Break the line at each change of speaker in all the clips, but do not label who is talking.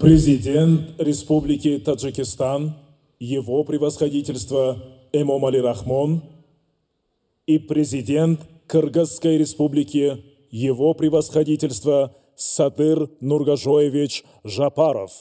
Президент Республики Таджикистан, Его Превосходительство Эмомали Рахмон и президент Кыргызской Республики, Его Превосходительство Садыр Нургажоевич Жапаров.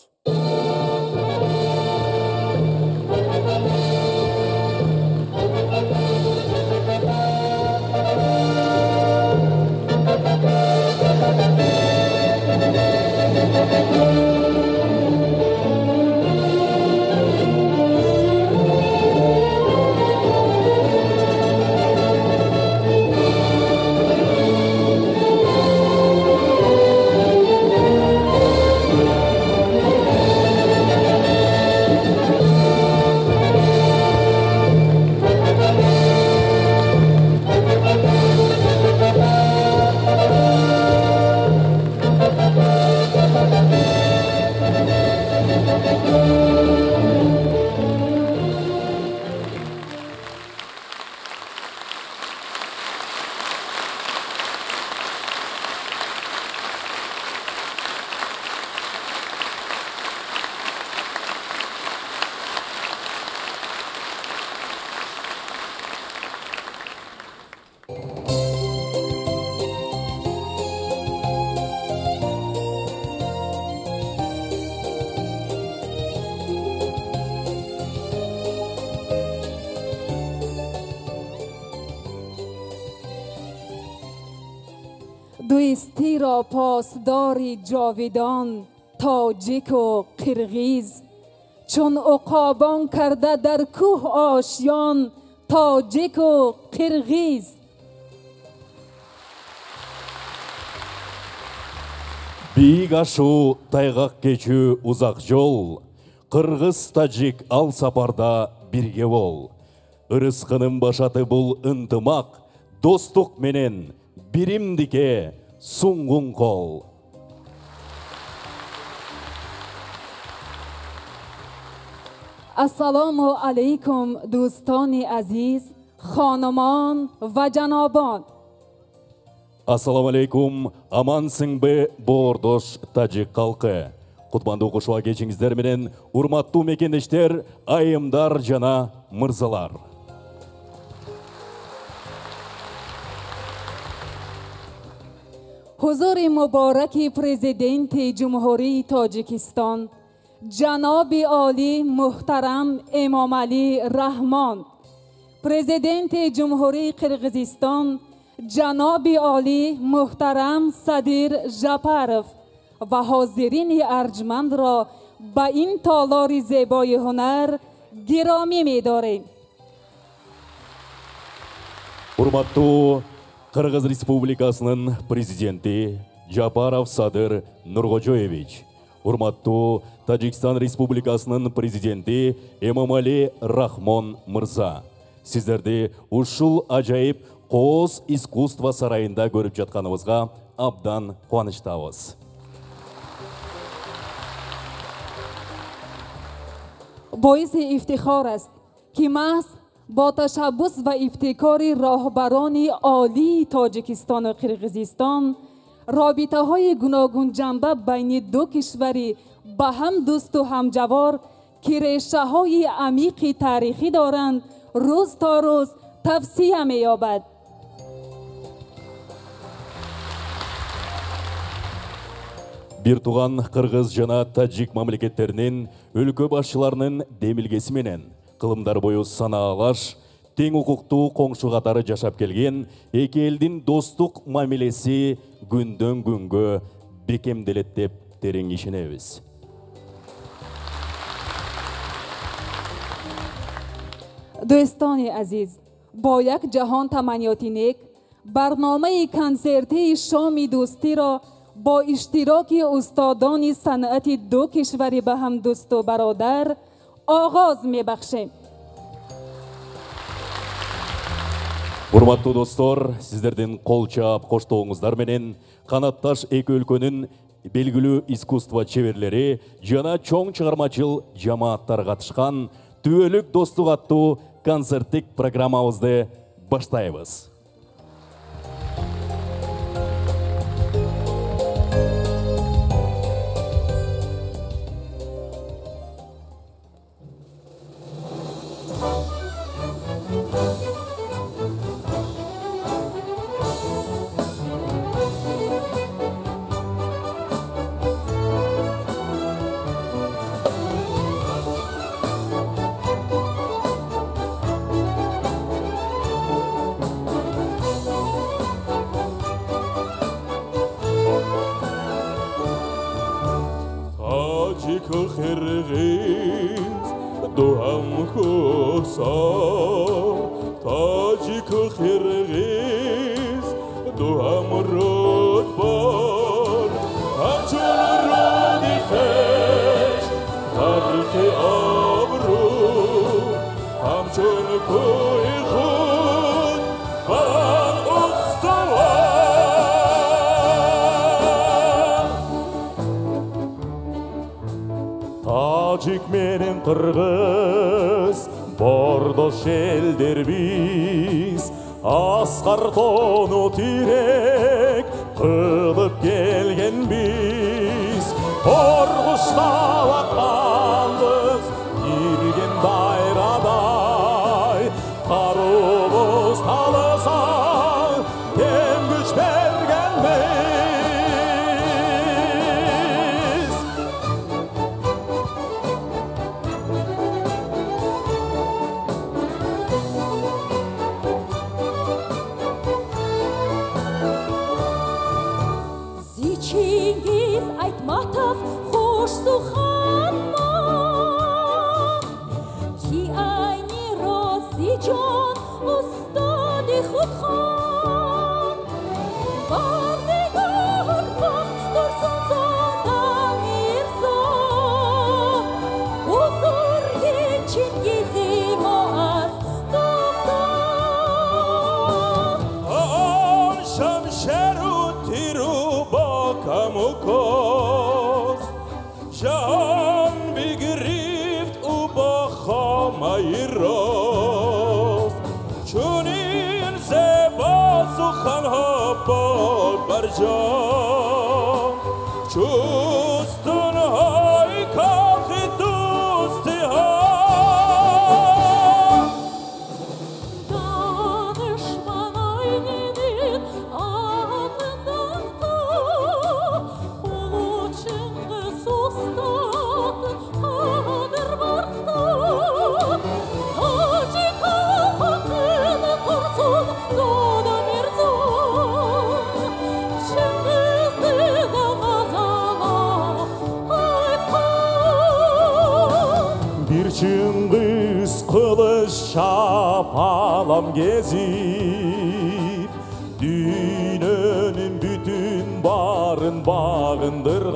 دوستی را پاسداری جاویدان تاجیک و قرغیز، چون عقابان کرده در کوه آشیان تاجیک و قرغیز.
Биік ашу, тайғақ кечу ұзақ жол, қырғыз тажик ал сапарда бірге бол. Ырысқының башаты бұл ынтымақ, достық менен биримдике суңғын қол.
السلام علیکم دوستان عزیز، خانمان و جنابان.
Ассаламу алейкум, амансың бе бордош тажик қалқы. Құтбанды оқушыға кечіңіздер менен, урматтуу мекендештер, айымдар жана мырзалар.
حضور مبارک پرزیدنت جمهوری تاجیکستان جناب عالی محترم امامعلی رحمان، پرزیدنت جمهوری قرقیزستان جناب عالی محترم صدیر ژاپارov و حاضرین ارجمند را به این تالار زیبای هنر گرامی می‌داریم.
Урматтуу Кыргыз Республикасынын президенти Жапаров Садыр Нургожоевич, урматтуу Тажикстан Республикасынын президенти Эмомали Рахмон мырза, сиздерди ушул ажайып Қоос искусство сарайында көрүп жатканыбызга абдан кубанычтабыз.
باعث افتخار است که محض با تشبث و ابتکار راهبران عالی تاجیکستان و قرقیزستان رابطه های گوناگون جنبه بین دو کشوری به هم دوست و همجوار که ریشه های عمیق تاریخی دارند روز تا روز توسعه می‌یابد.
Бир туган Кыргыз жана Тажик мамлекеттеринин өлкө башчыларынын демилгеси менен кылымдар бою санаалаш, тең укуктуу коңшу катары жашап келген эки элдин достук мамилеси күндөн күнгө бекемделет деп терең ишенебиз.
دوستان عزیز، با یک جهان تمنیاتی نیک برنامه کنسرتی شام دوستی را با اشتراک استادان صنعت دو کشور به هم دوست و برادر آغاز می‌بخشیم.
Урматтуу достор, сиздердин кол чаап коштооңуздар менен канатташ эки өлкөнүн белгилүү искусство чеберлери жана чоң чыгармачыл жамааттар катышкан түбөлүк достук аттуу концерттик программабызды баштайбыз.
تاجیک و قرقیز دو هم کوسا تاجیک و قرقیز دو هم رودبار همچون رودی خش غرق آبرو همچون کوی خود بر استوار تاجik menen qirg'iz bordosh elder biz asqar tonu tirek qilib kelgan biz qorg'ushqa vaqtamiz yirgen bayraday qarubuz talasa dem güç bergen biz
Zichingiz aytmatov xo'sh suxanma ki ayni rozijon ustodi xudxon bardegor vaqt tursun zoda mirzo buzurgi chingizimo az to'xton
آن شمشیر و تیر و باکم و کاز جهان بگرفت او با خامه راست چون این زیبا سخنها باد بر جان چوستونهای کاخ دوستی ها
Danışman ayninin ardından da Ulu Çıngiz Usta'nın adır vardı Tacik halkını kursun Zoda Mirzo Çingiz'de de gazala aytan
Bir Çingiz kılıç şapalam gezip Dünyanın bütün barın bağındırgan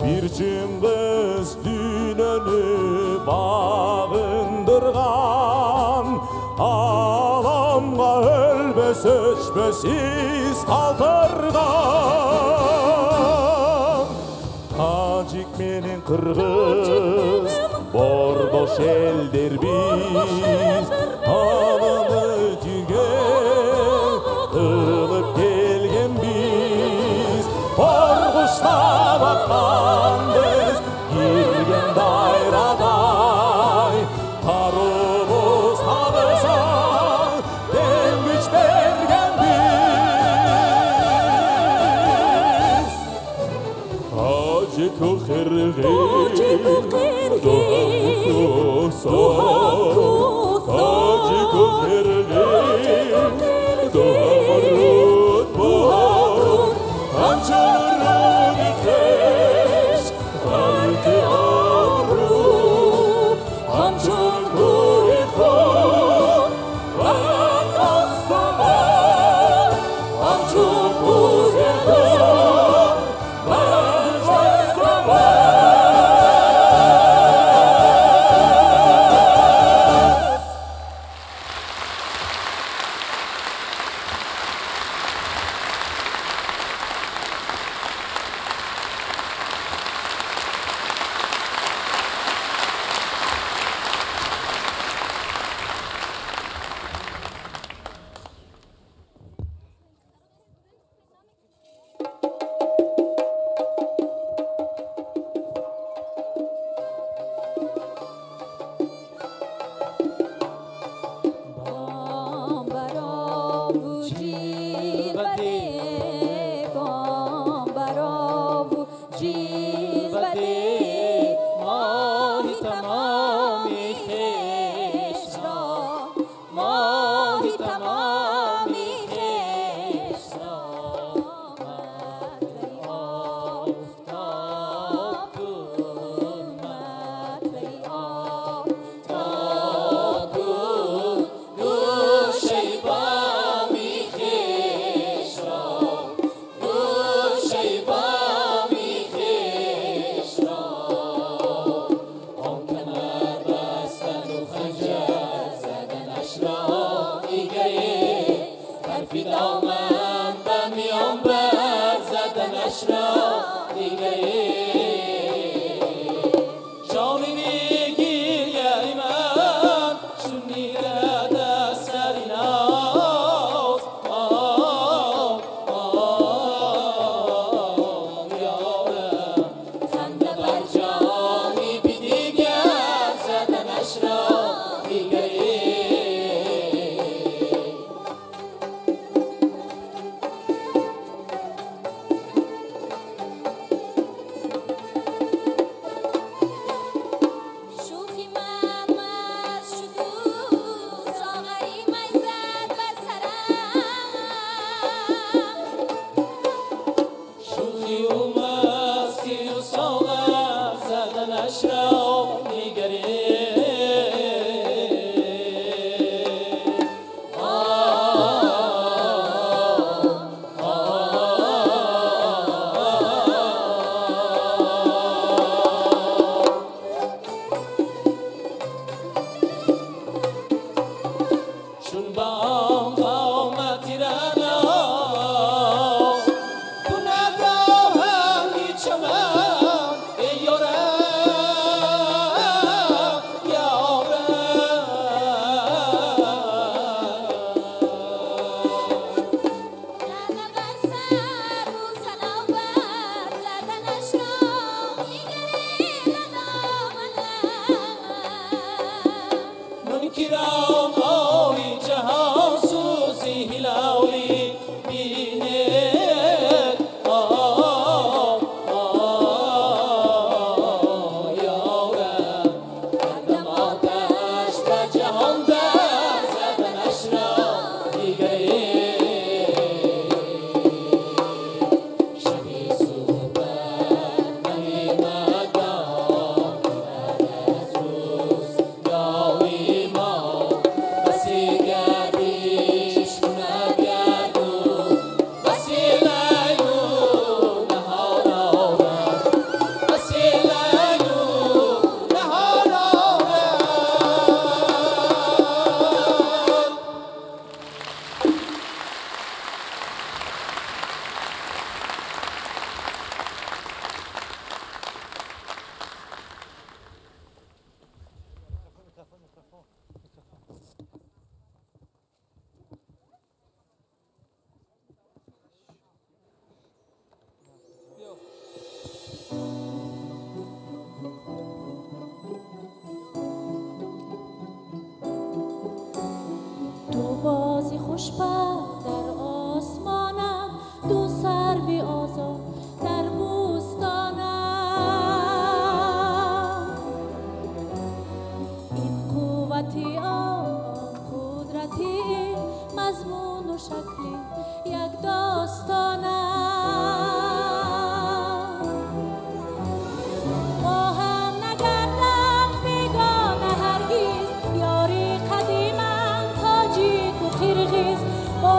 Bir Çingiz dünyanı bağındırgan Alamga ölmez öçmez iz kaldırgan Tacik menen qirg'iz bordosh elder biz Alamy tugen qilib kelgan biz Qorg'ushlab atqanmiz yirgen bayraday Qarubuz qalasa dem güç bergan biz Tacik u qirg'iz duham kusa Tacik u qirg'iz duham rudbor hamchun rudi xesh qalqi obru hamchun ko'y xon van ostobar hamchun ko'y xon van ostobar
خوشبخت در آسمانم، دو سروی آزاد در بوستانم. این قوتی آن قدرتی، مضمون و شکلی یک داستانم. با هم نگردم بیگانه هرگیز، یاری قدیمم تاجیک و قرقیز. با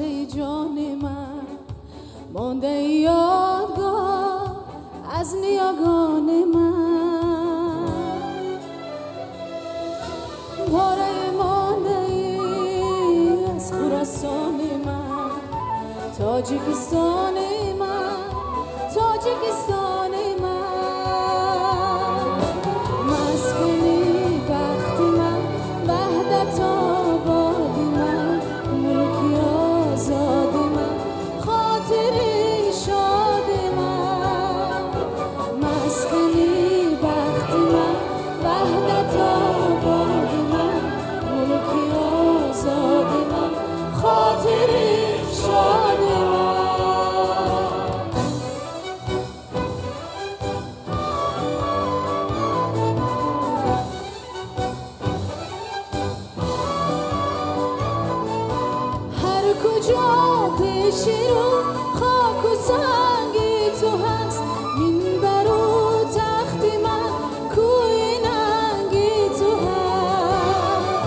ای جان من مانده یادگار از نیاگان من پاره مانده ای از خراسان من تاجیکستان من تاجیکستان من مسکنی بخت من وحدت آباد من ملکی آزاد من خاطری شاد من مسکنی بخت من وحدت آباد من ملکی آزاد من خاطری شاد من هر کجا پیش رو خاک و سنگی تو هست منبر و تخت من کوی ننگی تو هست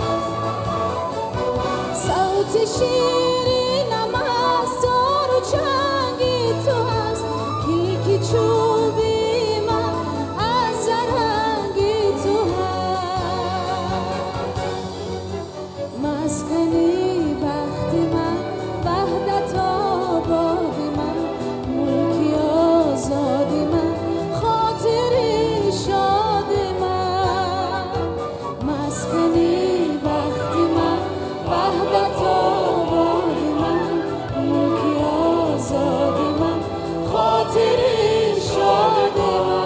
صوت شیرینم از تار و چنگی تو هست کیک چوبی من از زرنگی تو هست مسکنی بخت من وحدت آباد من ملکی آزاد من خاطری شاد من مسکنی بخت من وحدت آباد من ملکی آزاد من خاطری شاد من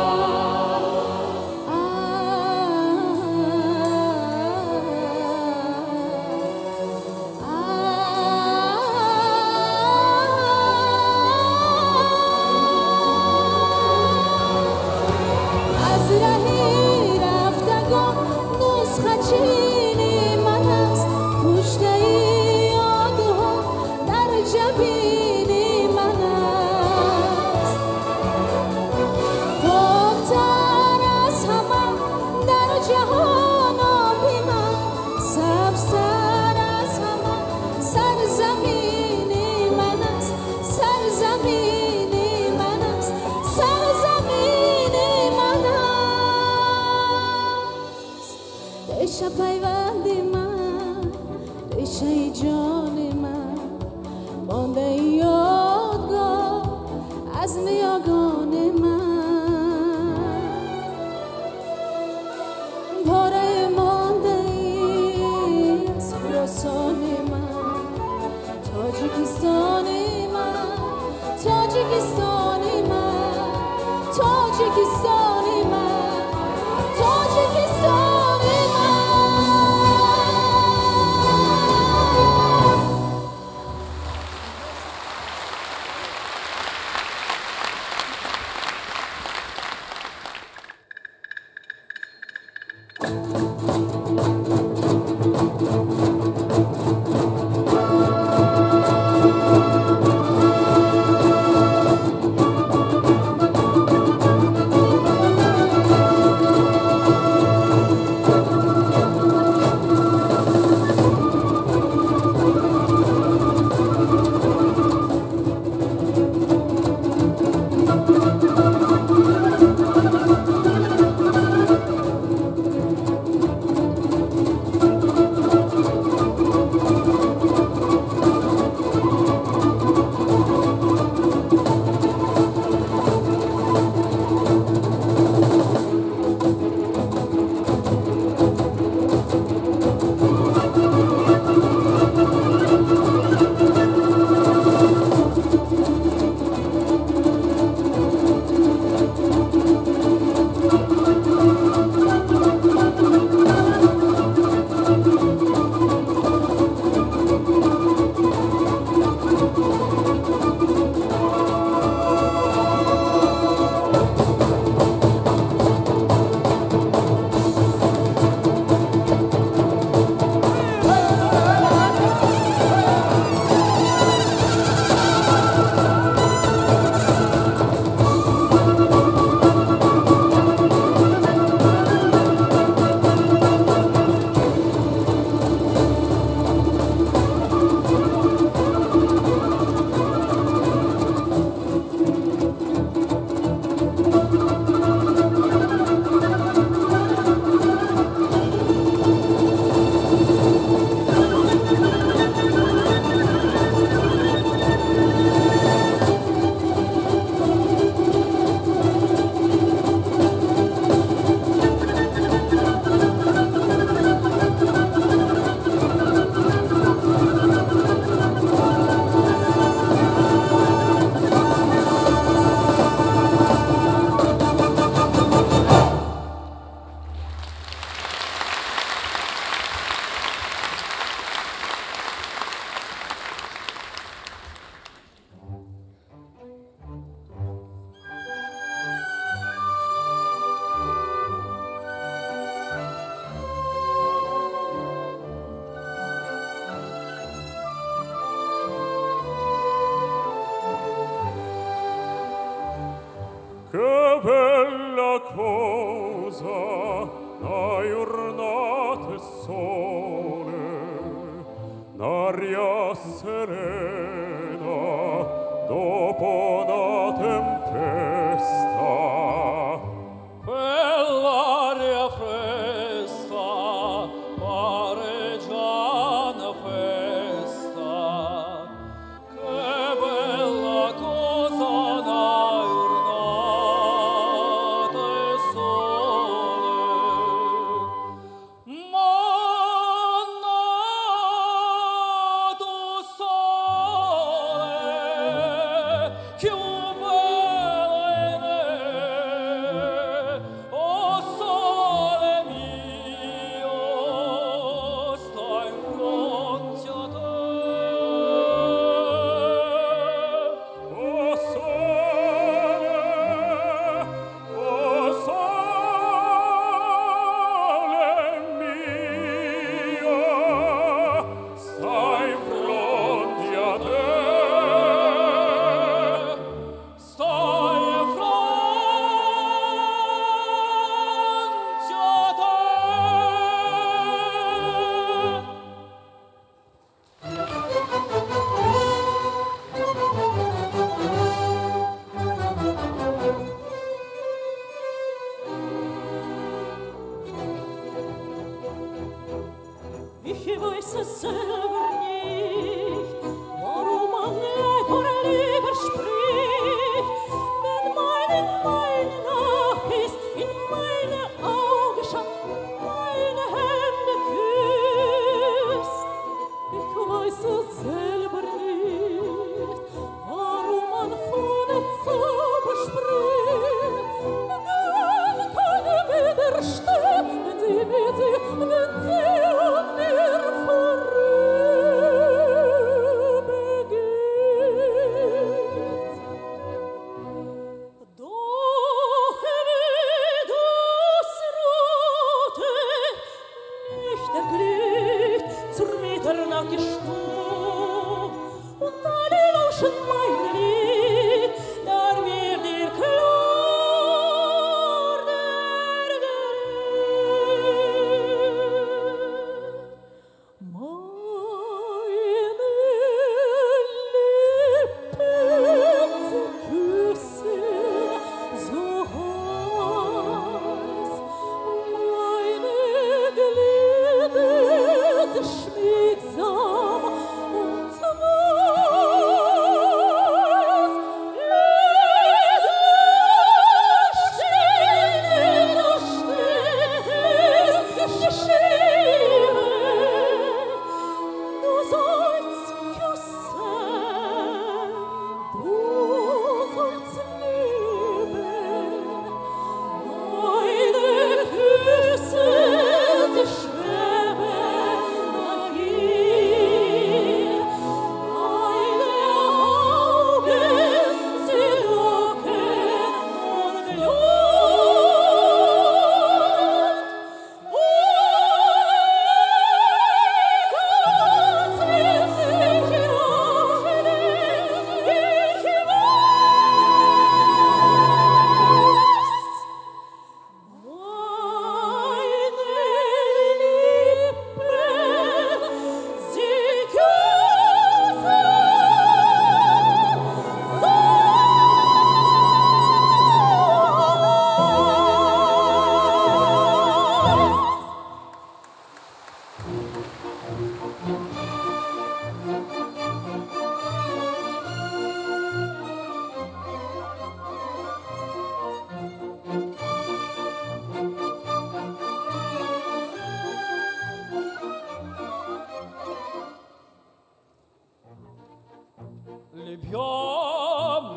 از رهی رفتگان نسخه چینی من است پشته یادها در جبینی من است پاکتر از همه در جهان آبی من سبزتر از همه سرزمینی من است سرزمینی من است سرزمینی من است ریشه پیوند من ریشه جان من مانده یادگار از نیاگان من پاره مانده ای از خراسان من تاجیکستان من تاجیکستان من تاجیکستان من تاجیکستان من
cosa, una giornata sole, un'aria serena dopo una tempesta.
Quell'aria fresca pare già una festa. Che bella cosa una giornata e sole. Ma nato sole, più belle. Oh sole mio, sta in fronte a te.
Oh sole mio, stai fronte a te.
Stai in fronte a te.
Ich weiß es selber nicht, warum man lieber spricht, wenn meine Nacht ist, in meine Augen schaut, meine Hände küsst. Ich weiß es selber nicht, warum man von der Zauber spricht, denn keine widerstehen, wenn sie an mir vorübergeht. Doch wie das Rote nicht erglüht zur Mitternacht gestohlen und alle lauschen mein Lied, da mir dir klar der meine Lippen zu küssen, so heiß, meine Glieder so schmiegsam und weiß. Lied steht geschrieben, du sollst küssen, du sollst lieben. Meine Füße, sie schweben dahin, meine Augen, sie locken und Blut.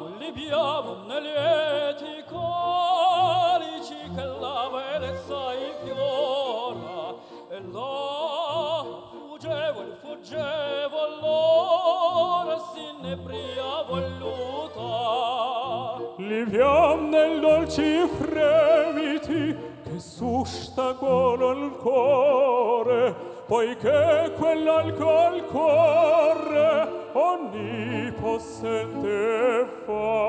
Libiamo negli eti corici che la bellezza infiora e là fuggevo allora s'inebria voluta.
Liviam nel dolci fremiti che susstacolo il cuore, poiché quell'alcol corre onnipotente fa.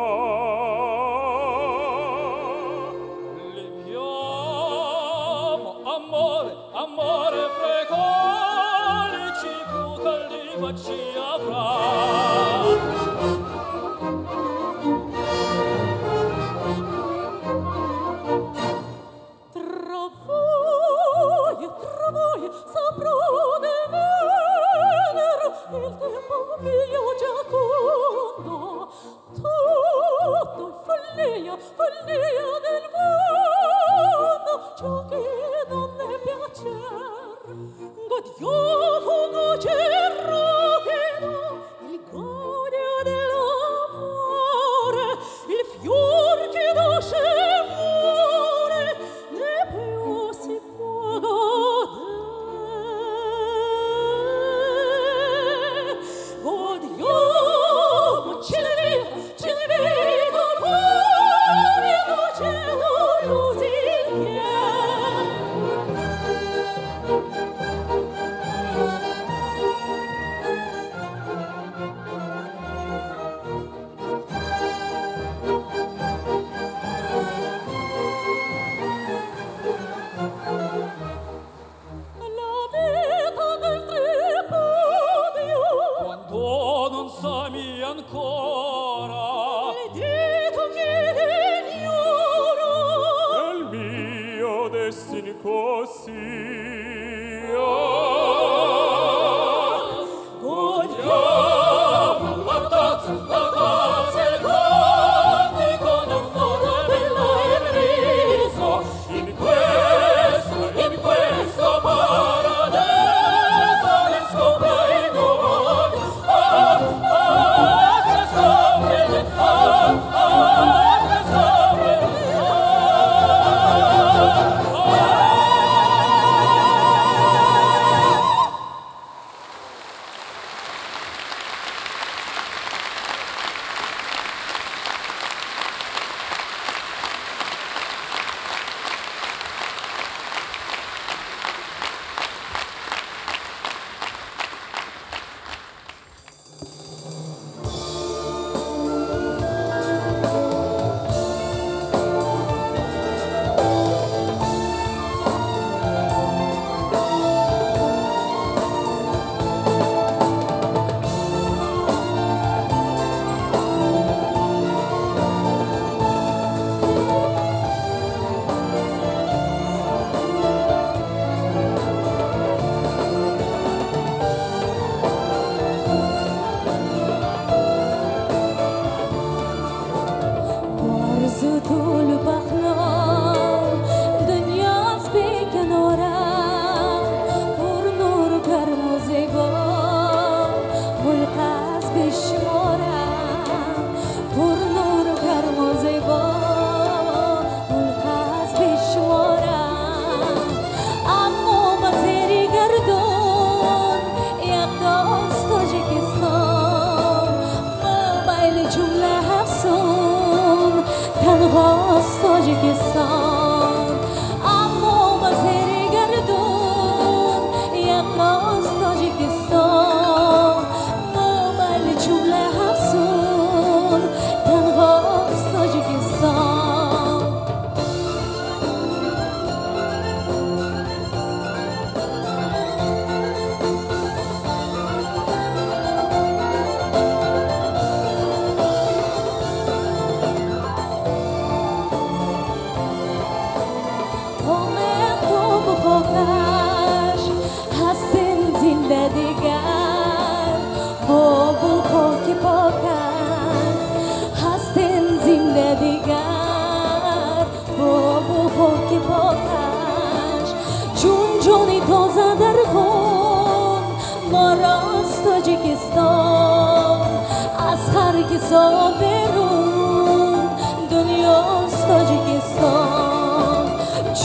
follia del mondo, ciò che non ne piacer. Godio fugace rapido, il godio dell'amore, il fior che dolce muore, ne più si può godere. Godiamo, ce ne vedo fuori, dolcetto lusinghia. La vita del tripudio,
Quando non sami ancora
il dito che l'ignoro,
il mio destino così.
godiamo la tazza e il conti con onore bella e riso, in questo paradiso ne scopre il mondo. Che scopre, che scopre. طول بخنا دنیا بی کنارم پر نور و گرم و زیبا ملقص بشمارم پر نور و گرم و زیبا ملقص بشمارم اما مزیری گردون یک داست تاجیکستان موبایل جمله هستم تنهاست تاجیکستان اما مزیری گردون یک داست تاجیکستان موبایل جمله هستم تنهاست تاجیکستان هستیم زنده دیگر بابو خاک پاکش هستیم زنده دیگر بابو خاک پاکش چون جانی تازه در خون ما راست تاجیکستان از هر کسا بیرون دنیاست تاجیکستان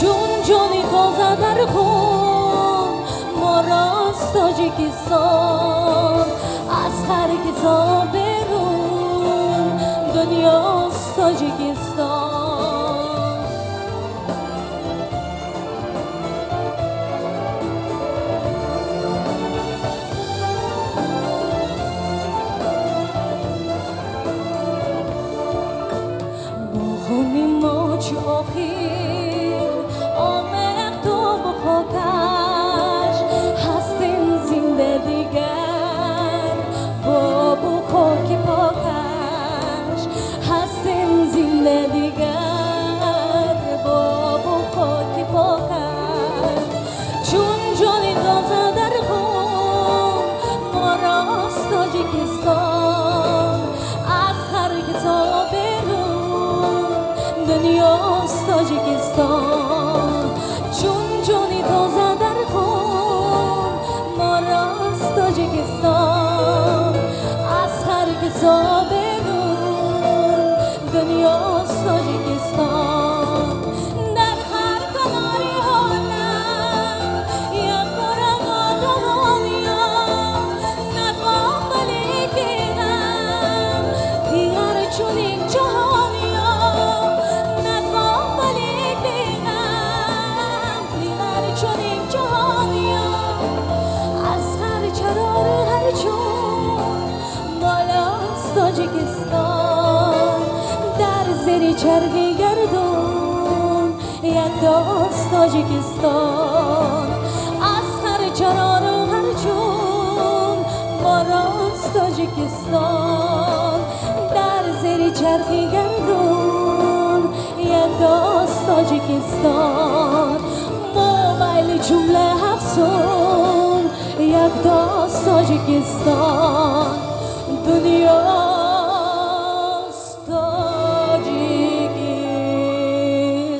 چون جانی تازه در خون ما راست تاجیکستان از هر کسا بیرون دنیاست تاجیکستان با خونی موج آخیر آمد تو بخاکش هستیم زنده دیگر بابو خاک پاکش هستیم زنده دیگر تاجیکستان چون جونی تازه در خون ما راست تاجیکستان از هر کسا بدون دنیاست تاجیکستان در هر کناری حالم یک برم آدمانیا نقام بلیگیرم دیگر چون این جهانیا نقام بلیگیرم دیگر چون این جهانیا از هر چرار هر چون بالاست تاجیکستان در زیر چرخ گردون یک داست تاجیکستان از هر چرار و هر چون بالاست تاجیکستان در زیر چرخ گردون یک داست تاجیکستان موبایل جمله افسون یک داست تاجیکستان دنیاست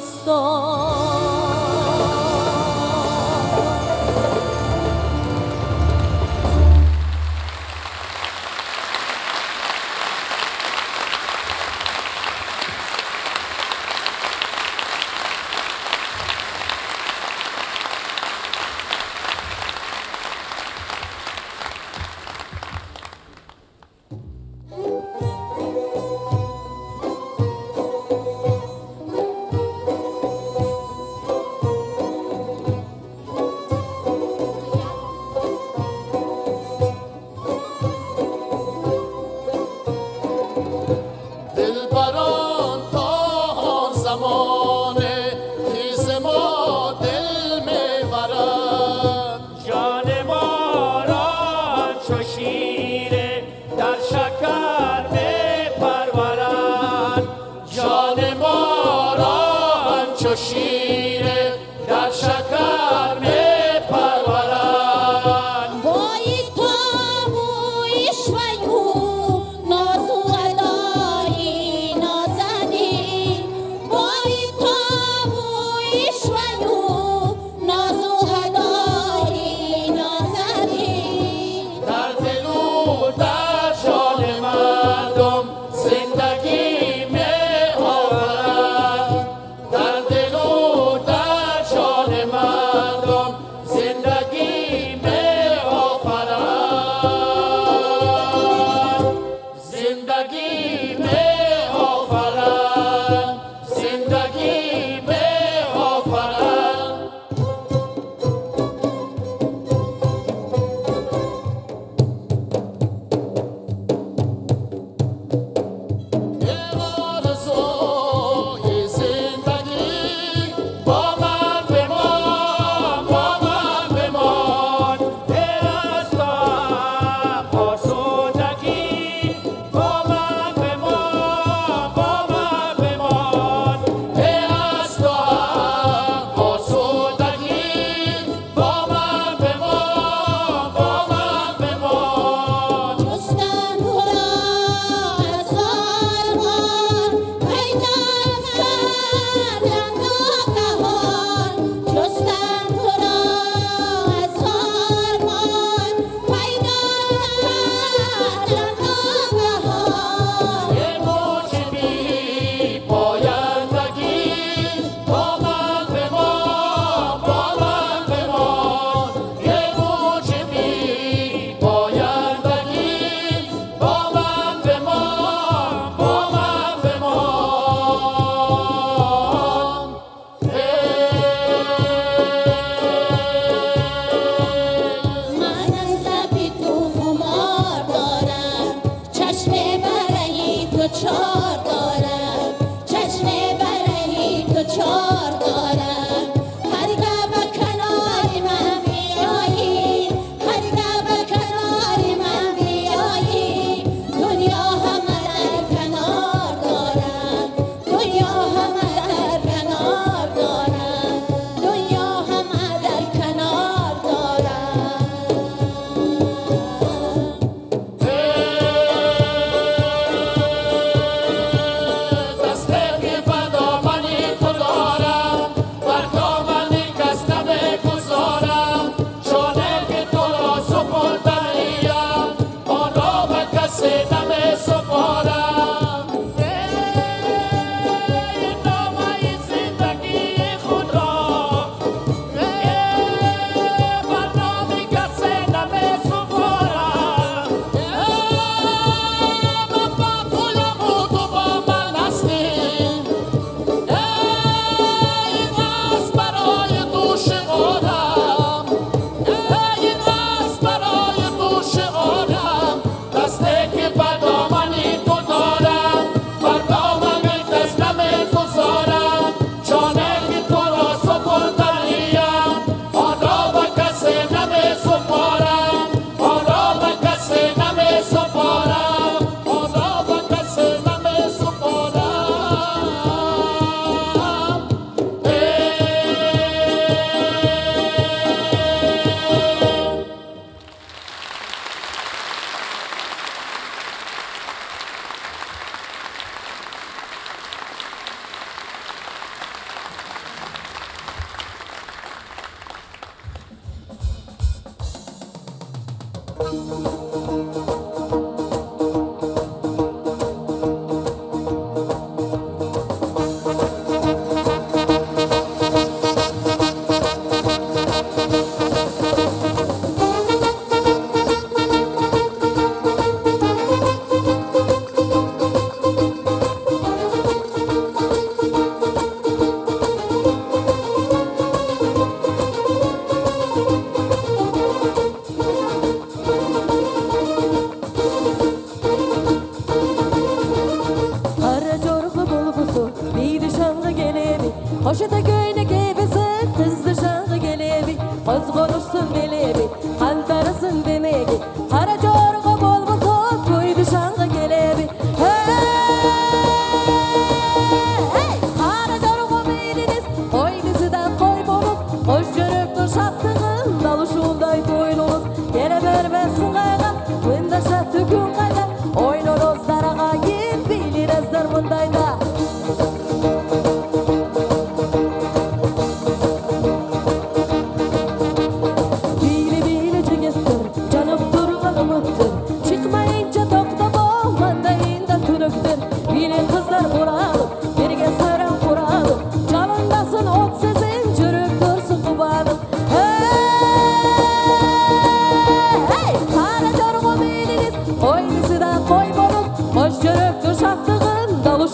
تاجیکستان
دلبران تا آن زمان خیز ما دل میبرد
جان ما را همچو شیر در شکر میپرورند
جان ما را همچو شیر در شکر میپرورد
بایی تابویش وی او نازو ادایی نازنین بایی تابویش وی او نازو ادایی نازنین
در دل و در جان مردم زندگی می آورد در دل و در جان مردم زندگی می آورد زندگی می آورد زندگی می آورد
Koşuda göğüne gebesin kızdı şanğı gelebi Koz konuşsun delebi kaldarısın demegi Kara corga bolmasın koydu şanğı gelebi Hey kara corga meyliniz koydusu da koy boluz Koş jöröktür şattığın dalışulday toylunuz Gele vermesin kayga Bunda şattı gün kayda Oynunuz darağa gel bilirezler bundayda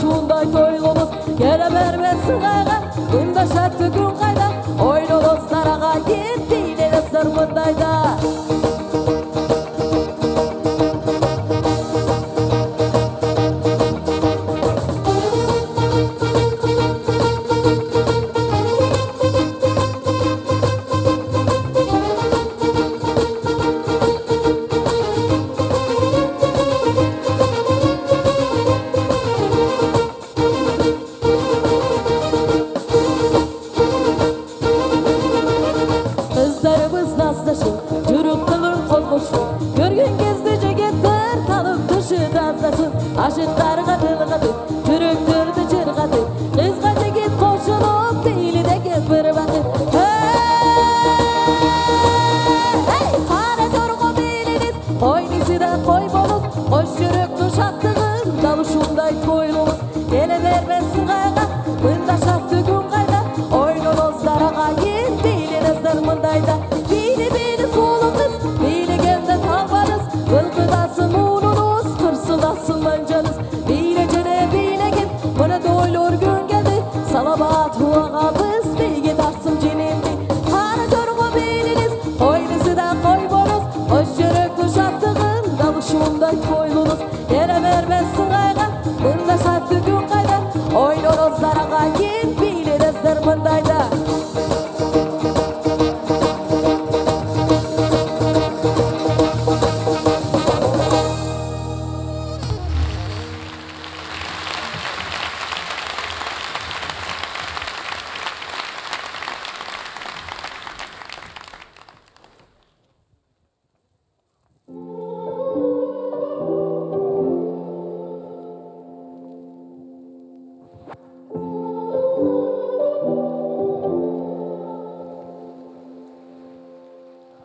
Şunday toylumuz Gele vermesin kayga Bunda şartı gün kayda Oynunuz darağa git Değilinizdir bundayda Görgün gezdi ceketler kalıp dışı gazlasın Aşıklarga tılgadı, çürüktürdü çırgadı Kızga ceket koşulup değili de gez bir bakı Hey kara jorgo beliniz Koynisi da koy boluz Koş çürüktü şattığın dalışunday toylumuz Gele vermesin kayga Bunda şattı gün kayda Oynunuz darağa gel değilinizdir mındayda Bili bili sulu kız Bili gemde tavarız Ilgıdasın ununuz Kırsıldasın mancanız Bile cene bile git Bana doylur gün geldi Salavat huağa biz Bilgi darsın cinindi Kara jorgo beliniz Koynisi da koy boluz Hoş yürüktü şattığın Dalışunday koylunuz Gele vermesin kayga Bunda şattı gün kayda Oynunuz darağa git Bilinizdir mındayda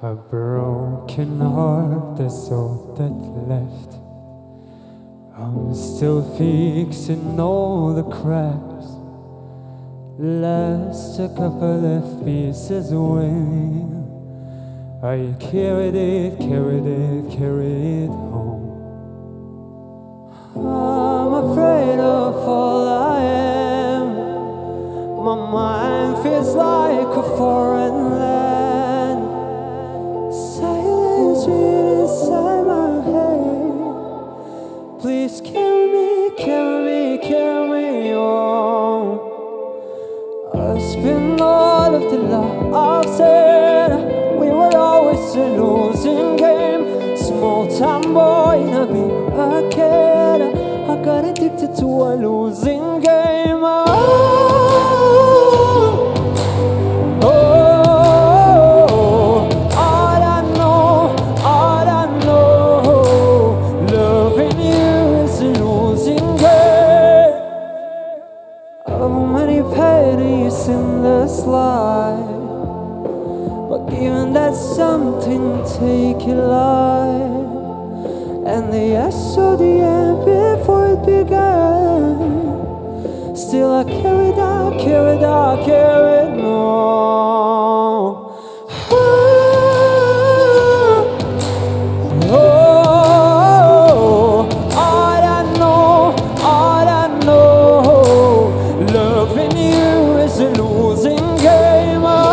A broken heart, that's all that left. I'm still fixing all the cracks. Last a couple of pieces away. I carried it home. I'm afraid of all I am. My mind feels like a foreign land. Silence inside my head. Please carry me on. I spent all of the love I've said. We were always a losing game. Small town boy in a big arcade. I got addicted to a losing game. In this life, but given that something take your life, and the yes or the end before it began, still I carried on. All I know, loving you is a losing game. All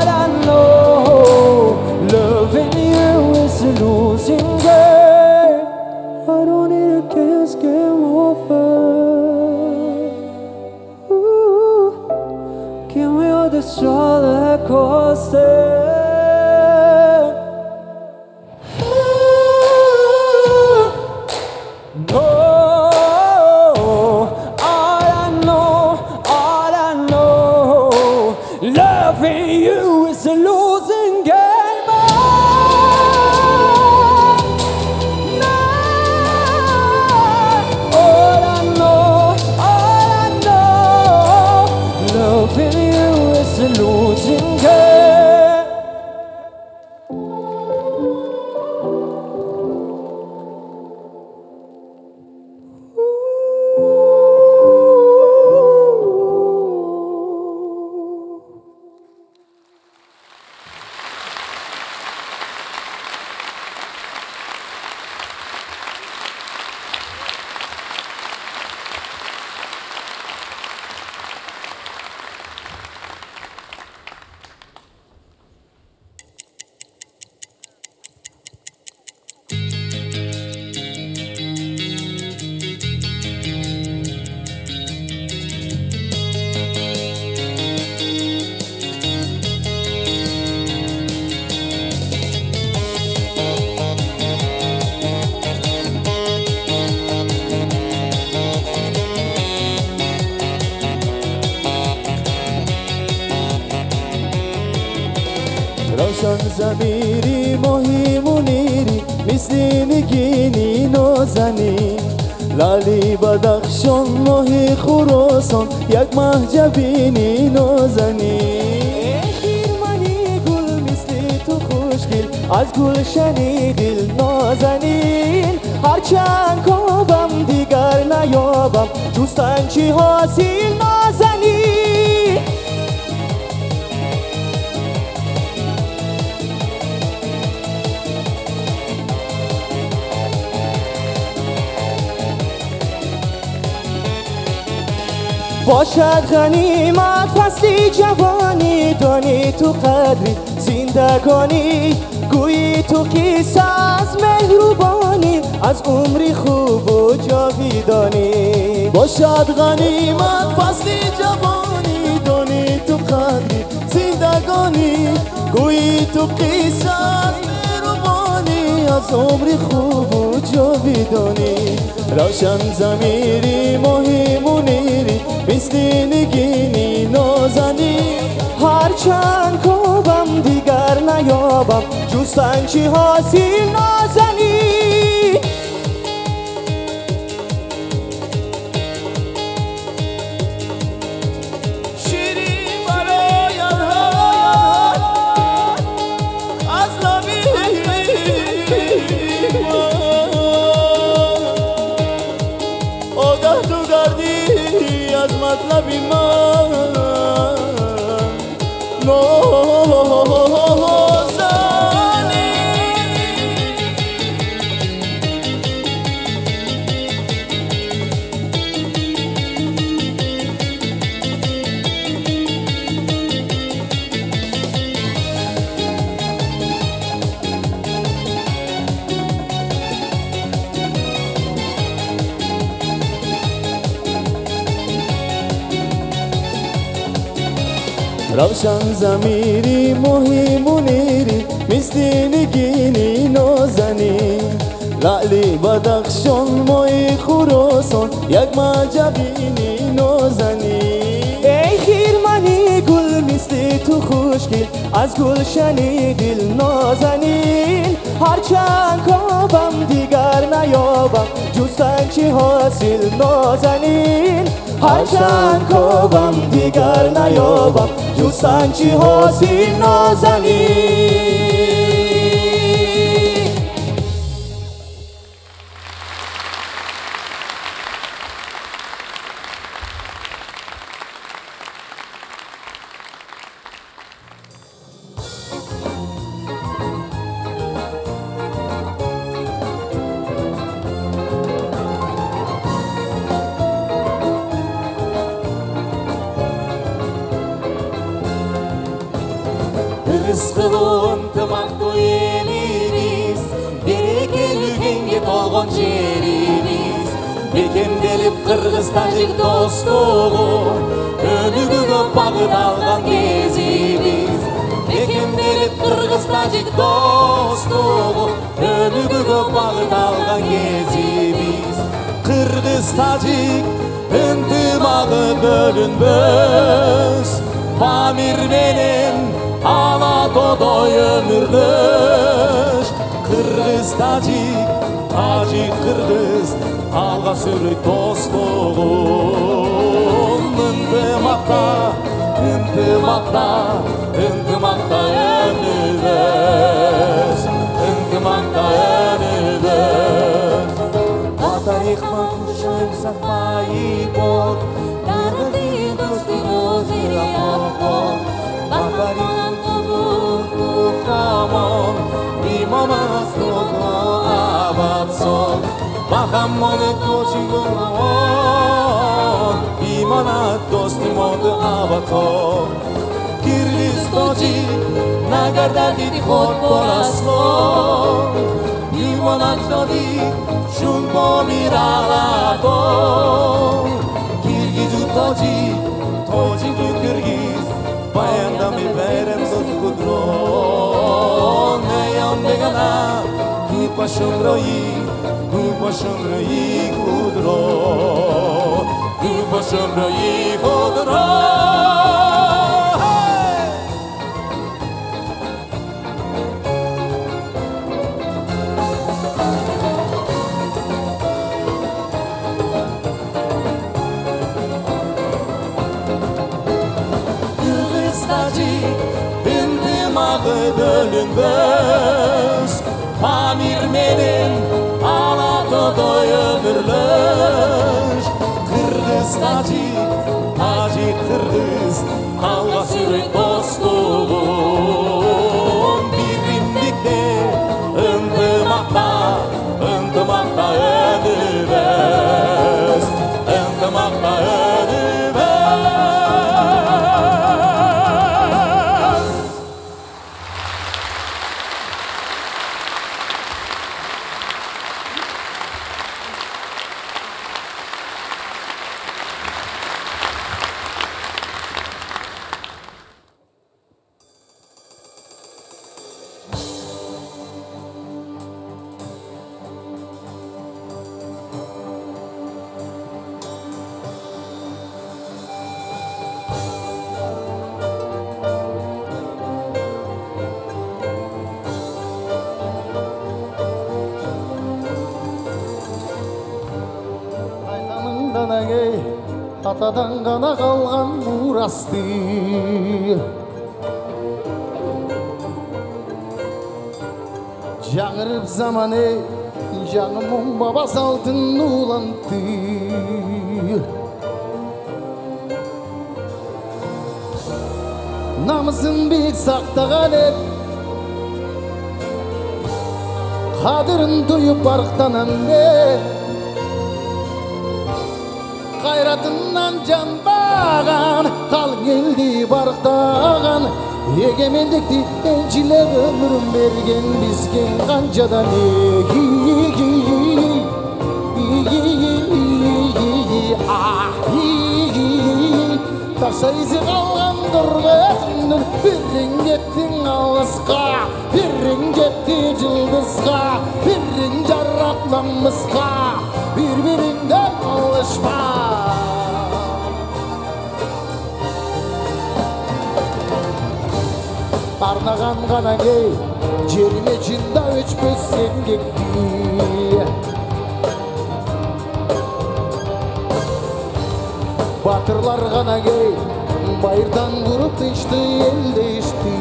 I know, loving you is a losing game. losing game. All I know, loving you is a losing game. روشن ضمیری ماهی منیری مثل نگینی نازنی لالی بدخشان ماهی خراسان یک ماه جبینی نازنی خیرمنی گل مثل تو خوشگل از گلشنی دل نازنین هرچند کابم دیگر نیابم جستن چی حاصل نازنین باشد غنیمت فصلی جوانی دانی تو قدری زندگانی گویی تو قصه از مهربانی از عمری خوب و جاویدانی باشد غنیمت فصلی جوانی دانی تو قدری زندگانی گویی تو قصه از مهربانی از عمری خوب و جاویدانی روشن ضمیری ماهی منیری مثل نگینی نازنی هرچند کابم دیگر نیابم جستن چی حاصل نازنی شیری برای از لبی آگاه تو گردی از مطلبی من نازنی روشن ضمیری ماهی منیری مثل نگینی نازنی لعلی بدخشان ماهی خراسان یک مجبینی نازنی ای خیرمنی گل مثل تو خوشگل از گلشنی دل نازنین هرچند کابم دیگر نیابم جستن چی حاصل نازنین هرچند کابم دیگر نیابم جستن چی حاصل نازنین
Rızkılı ıntımaklı elimiz Berekeli толгон жерimiz Бекемделип Кыргыз тажик достугу Өнүгүүгө багытталган кезибиz Бекемделип Кыргыз тажик достугу Өнүгүүгө багытталган кезибиz Кыргыз тажик ынтымагы бөлүнбөс Памир менен Alato'doy ömürlüş Kırgız tacik, tacik kırgız Alga sürüy dostluğun Intımakta, ıntımakta, ıntımakta önübüz Intımakta önübüz Ata yıkma kuşun safayı bol Darıdı dostunuzu yapol Bakarın kubuku kamon İmamaz todo abat son Bakamone toçigun on İmanat dostimodu abaton Kirgiz toçi Nagarda didi hot boraslon İmanat todi Şunpo miralaton Kirgiz toçi Toçi tu Kirgiz Bayanda mi verem dos kudron Neyam begana Kupa şumroyi kudro Kupa şumroyi kudro Bölünmez Pamir menin Alato'doy ömürlüş Kırgız tacik, tacik kırgız Alga sürüy dostluğun Birimlikte, ıntımakta, ıntımakta önübüz Intımakta önübüz Atadan gana kalgan murastı Жаңырып заманы Жаңымың бабас алтын уланты Намысын бек сақтаған еп Қадырын тойып барықтанам бек Қайратынан жанбаған қалың елді барықтаған егемендікті еншілеп өмірін берген бізге қаншадан тасайсы қалған қырғызымның бірің кеттің алысқа бірің кетті жұлдызға бірің жарап намысқа бір-біріңден алышпа арнаған ғана кей жеріне жында өшпес еңбекті батырлар ғана кей байырдан құрып тышты елді ішті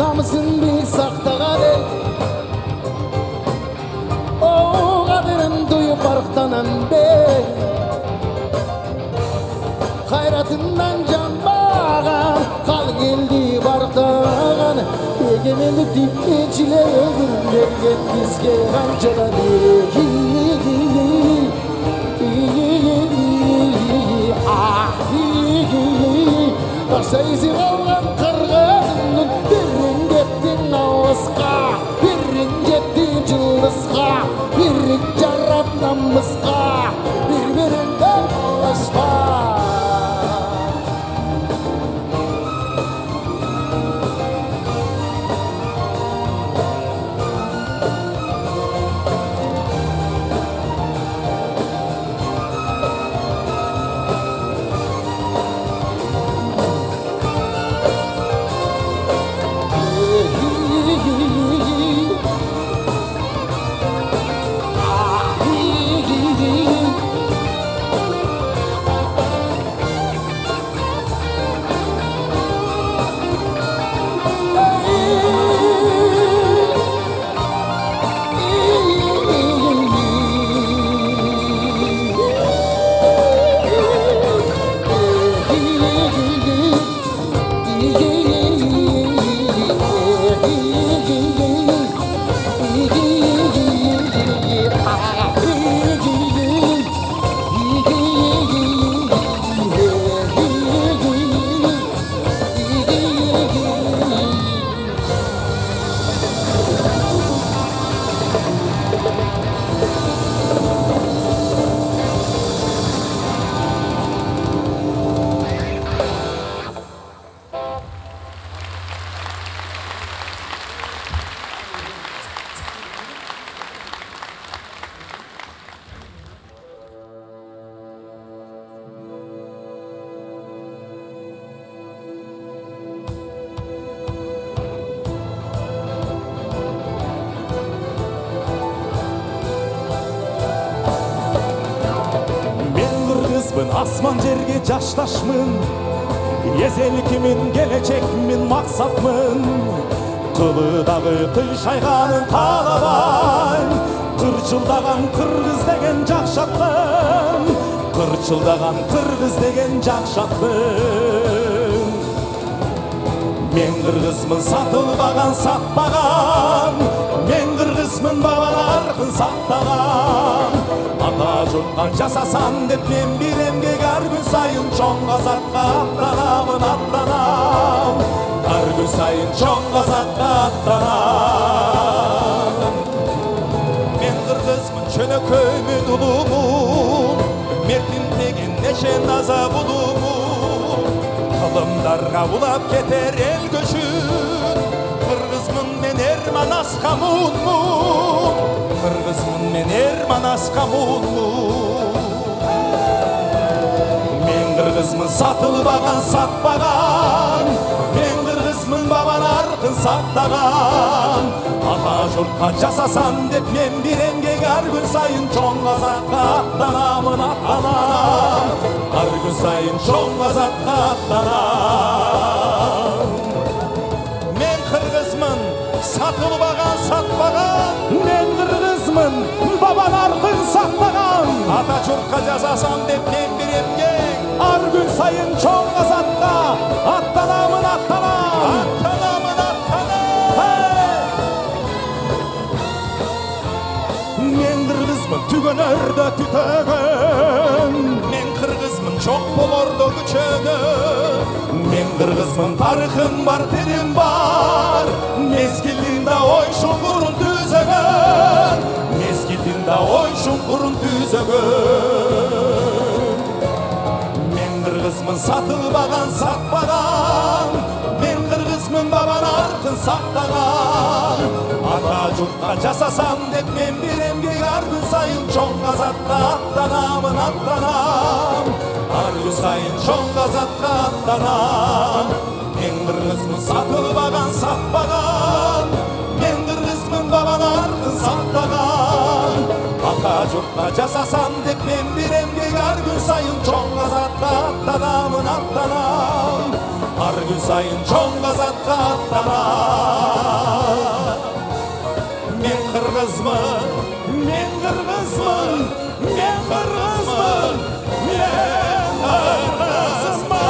намысын бек сақтаған ел о қадірін тойып барықтанам бек қайратынан жанбаған қалың елді барықтаған егемендікті еншілеп өмірін берген бізге қаншадан тасайсы қалған қырғызымның бірің кеттің алысқа бірің кеттің жұлдызға бірің жарап намысқа бір-біріңден алышпа Asman жерге жашташмын, езелкимин, келечекмин, максатмын. Кылыдагы кыйшайганын каалабайм, кырчылдаган кыргыз деген жакшаттым, кырчылдаган кыргыз деген жакшаттым. Мен кыргызмын, сатылбаган, сатпаган, мен кыргызмын, бабаларым сактаган. Ата журтка жасасам деп мен бир эмгек ар күн сайын чоң казакка аттанамын, аттанам. Ар күн сайын чоң казакка аттанам. Мен кыргызмын, чөнөкөймүн, улумун, мертин деген неше наза булумун. Кылымдарга улап кетер эл көчүн, кыргызмын мен Эрманас Камунмун, кыргызмын мен Эрманас Камунмун. Мен кыргызмын, сатылбаган, сатпаган, мен кыргызмын, бабалардын сактаган. Ата журтка жасасам деп мен бир эмгек ар күн сайын чоң казакка аттанамын, аттанам. Ар күн сайын чоң казакка аттанам. Мен кыргызмын, сатылбаган, сатпаган, мен кыргызмын, бабалардын сактаган. Ата журтка жасасам деп мен бир эмгек ар күн сайын чоң казакка аттанамын, аттанам. Аттанамын, аттанам. Мен кыргызмын, түгөнөрдө түтөгөн, мен кыргызмын, чок болордо күчөгөн. Мен кыргызмын, тарыхым бар, тилим бар, мезгилинде ой шуңкурун түзөгөн, мезгилинде ой шуңкурун түзөгөн. Мен кыргызмын, сатылбаган, сатпаган, мен кыргызмын, бабалардын сактаган. Ата журтка жасасам деп мен бир эмгек ар күн сайын чоң казакка аттанамын, аттанам. Ар күн сайын чоң казакка аттанам. Мен кыргызмын, сатылбаган, сатпаган, мен кыргызмын, бабалардын сактаган. Ата журтка жасасам деп мен бир эмгек ар күн сайын чоң казакка аттанамын, аттанам. Ар күн сайын чоң казакка аттанам. Мен кыргызмын, мен кыргызмын, мен кыргызмын, мен кыргызмын.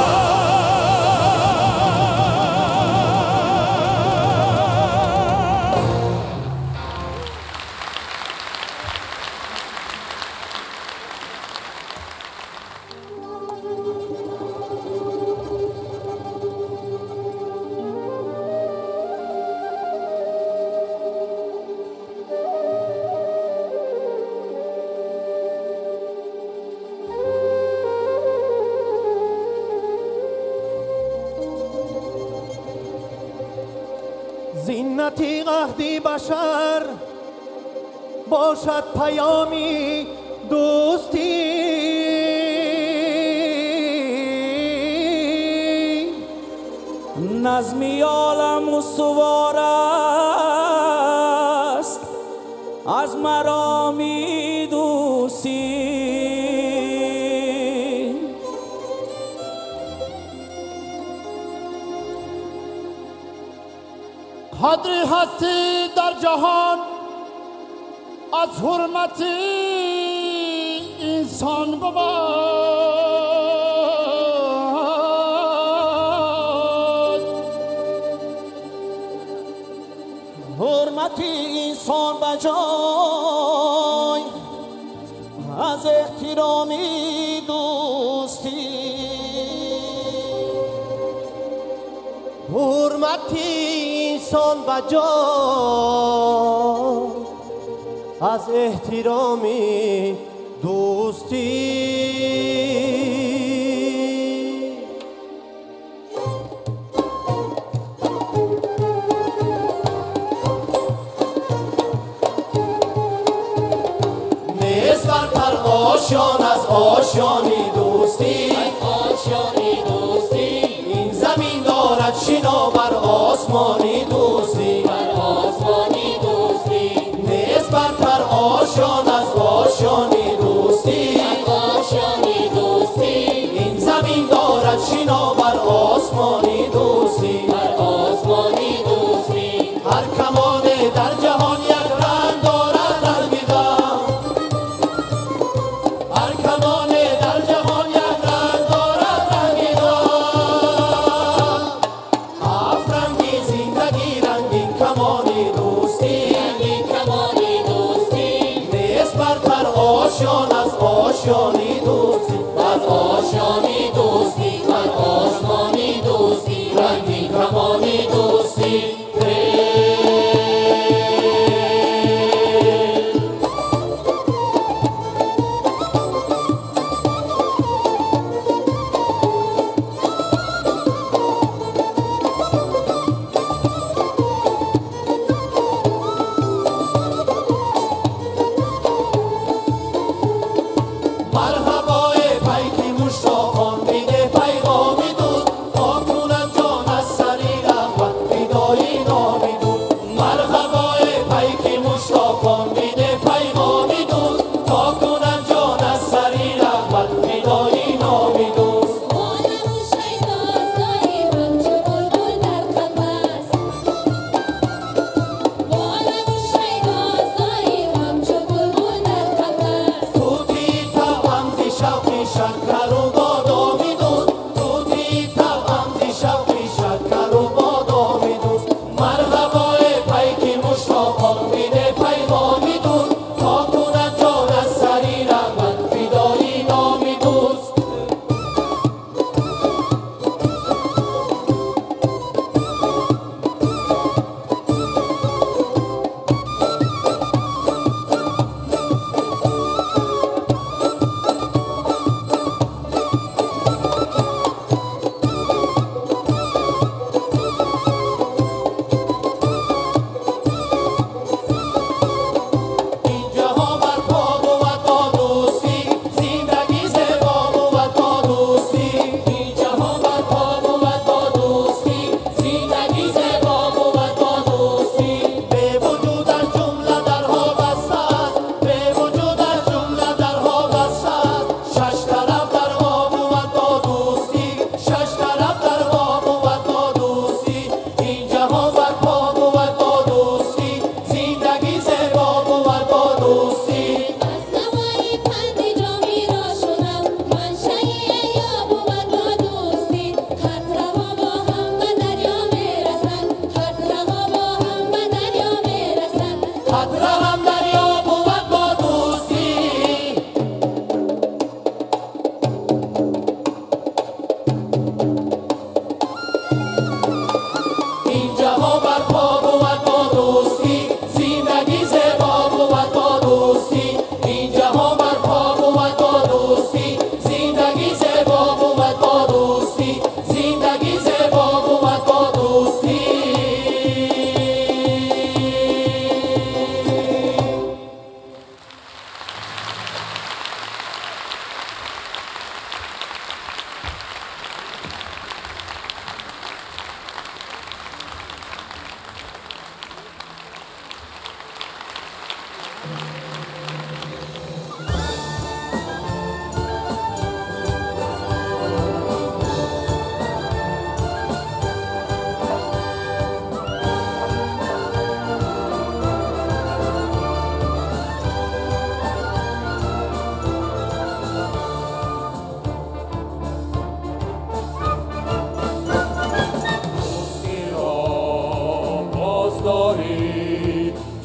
زینتی عهدی بشر باشد پیامی دوستی، نظمی عالم استوار است از مرامی دوستی.
قدری هستی در جهان از حرمت انسان بود.
حرمت انسان بجای از احترامی دوستی، حرمت انسان بجای از احترامی دوستی. نیست برتر آشیان از آشیانی دوستی، آشیانی دوستی. این زمین دارد شنا بر آسمانی دوستی، بر آسمانی دوستی. نیست برتر آشیان از آشیانی دوستی، آشیانی دوستی. آسمانی دوستی بر آسمانی دوستی هر کمانه در جهان یک رنگ دارد رنگیدم هر کمانه در جهان یک رنگ دارد رنگیدم هفت رنگی زندگی رنگین کمانی دوستی رنگین کمانی دوستی نیست برتر آشیان از آشیانی دوستی از آشیانی دوستی از آسمانی دوستی رنگین کمانی دوستی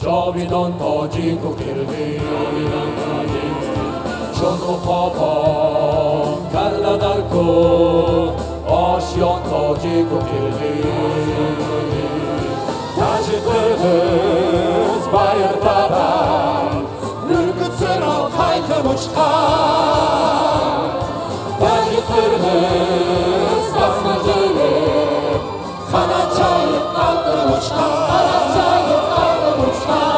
جاویدان تاجیک و کرده چون و پاپا کرده در کن آشیان تاجیک و کرده تاجی قرغز بایر دارم ürkütsün o kaykım uçkan tacı qırğız basma gelip kanat çayıp kalktım uçkan kanat çayıp kalktım uçkan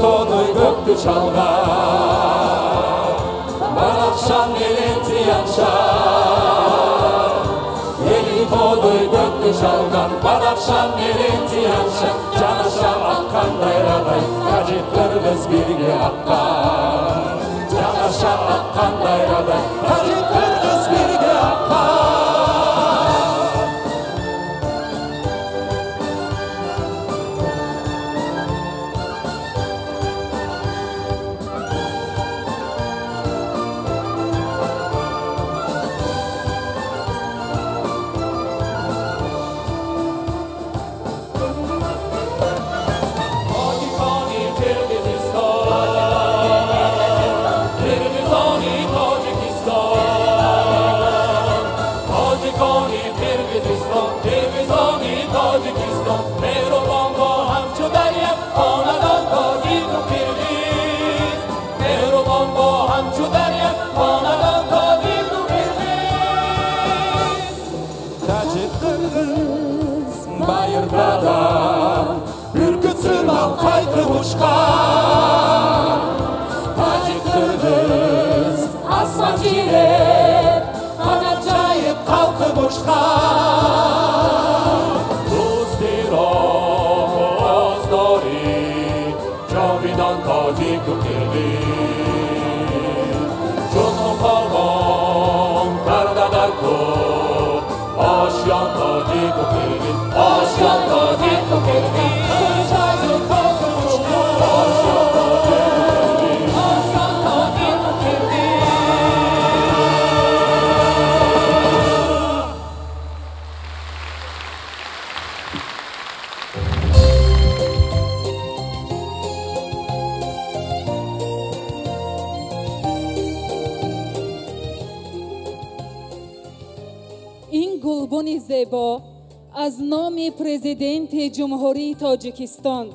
To'ni gökti çalgan Badakşan elenti yanşan Eli toy gökte şalgan Badakşan elenti yanşan Canaşa akkan dayraday Tacik kırgız birge akkan Canaşa akkan dayraday Tacik kırgız birge akkan Ürkütsün al kaykı uçkan Tacik Kırgız asma çiğnep Kanat cayıp kalkıp uçkan Rus dirok ozdori Çovidan Tacik Kırgız Çoğun kalbon kardadar kuk Aşyan Tacik Kırgız Aşyan Tacik Kırgız
این گلبن زیبا از نام پرزیدنت جمهوری تاجیکستان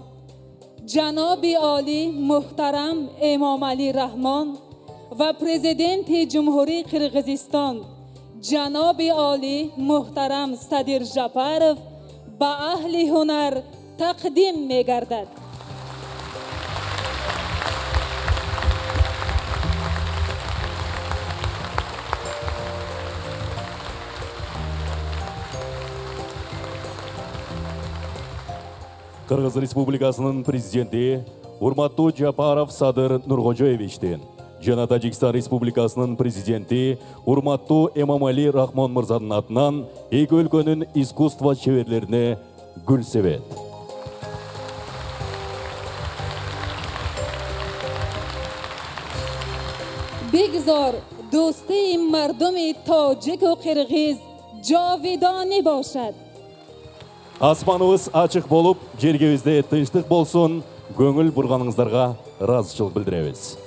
جناب عالی محترم امام علی رحمان و پرزیدنت جمهوری قرقیزستان جناب عالی محترم صدر جپارov به اهل هنر تقدیم می گردد.
Кыргыз Республикасынын президенти урматтуу Жапаров Садыр Нургожоевичтен жана Тажикстан Республикасынын президенти урматтуу Эмомали Рахмон мырзанын атынан эки өлкөнүн искусство чеберлерине гүл себет.
بگذار دوستی مردم تاجیک و قرغیز جاویدانی باشد.
Аспаныбыз ачык болуп, жергебизде тынчтык болсун, көңүл бурганыңыздарга ыраазычылык билдиребиз.